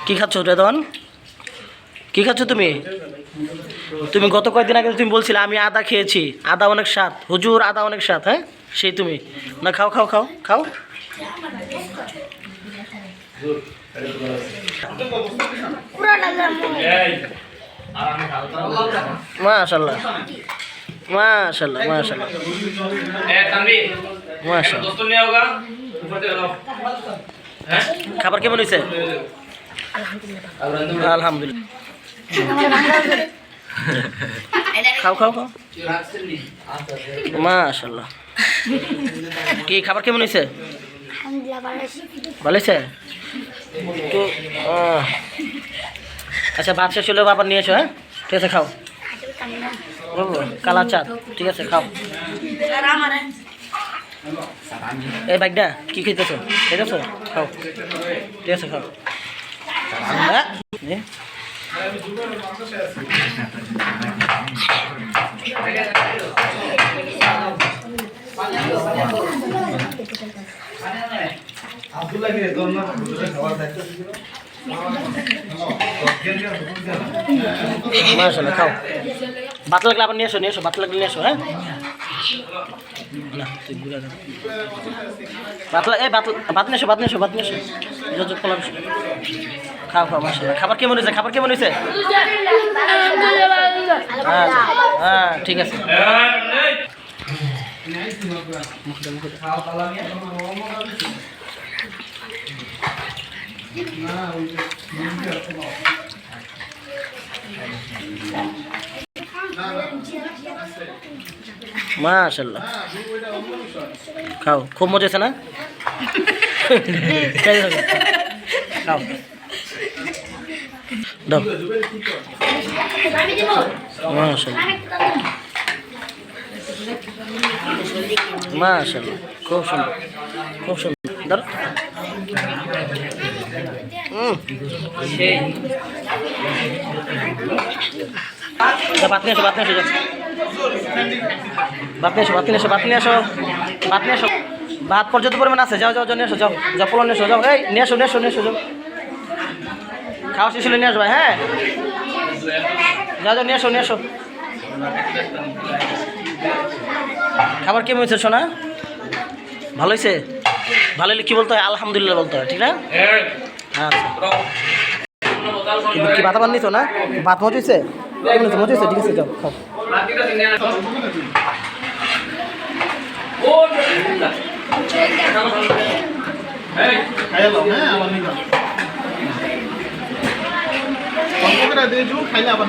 কি খাচ্ছ রেদন? কি খাচ্ছ তুমি? তুমি গত কয়েকদিন আগে তুমি বলছিলে আমি আদা খেয়েছি, আদা অনেক স্বাদ, হুজুর আদা অনেক স্বাদ। হ্যাঁ, সেই তুমি না, খাও খাও খাও খাও। মাশাআল্লাহ মাশাআল্লাহ মাশাআল্লাহ মাশাআল্লাহ। খাবার কেমন হয়েছে? আলহামদুলিল্লাহ। খাও খাও খাও। মাশাআল্লাহ। কি খাবার কেমন হয়েছে? ভালো হয়েছে তো। আচ্ছা, ভাত শেষ হলেও আবার নিয়ে এসো। হ্যাঁ, ঠিক আছে, খাও। কালা চাঁদ, ঠিক আছে, খাও। এই বাইকটা কি খেতেছো? খেতেছো, খাও, ঠিক আছে, খাও। মাশাআল্লাহ, খাও। ভাত লাগলে আবার নিয়ে এসো, নিয়ে এসো, ভাত লাগলে নিয়ে এসো। হ্যাঁ, না তুই ঘুরে যা। ভাত নিয়ে এসো, ভাত নিয়ে এসো, ভাত নিয়ে এসো। খাও খাও। মাশাআল্লাহ। খাবার কেমন হয়েছে? খাবার কেমন হয়েছে? হ্যাঁ, ঠিক আছে। মাশাআল্লাহ, খাও। খুব মজা হয়েছে না? খাও, দাও। মাশাআল্লাহ মাশাআল্লাহ, খুব সুন্দর, খুব সুন্দর। ভাত নিয়ে এসো, ভাত নিয়ে এসো, ভাত নিয়ে এসো, ভাত নিয়ে এসো, ভাত নিয়ে এসো, ভাত নিয়ে এসো। ভাত পর্যাপ্ত পরিমাণ আছে। যাও যাও যাও, নিয়ে এসো, যাও যাও, পোলা নিয়ে এসো, যাও। এই নিয়ে এসো, নিয়ে এসো, নিয়ে এসো, যাও। খাওয়া শেষ হলে নিয়ে আসবে। হ্যাঁ, যাও যাও, নিয়ে এসো, নিয়ে এসো। খাবার কেমন হয়েছে সোনা? ভালো হয়েছে? ভালো হলে কি বলতে হয়? আলহামদুলিল্লাহ বলতে হয়, ঠিক না? আচ্ছা, কি ভাত আবার নিতো না? ভাত মজা হয়েছে? কেমন হয়েছে? মজা হয়েছে? ঠিক আছে, যাও, খাও। খাইলে আবার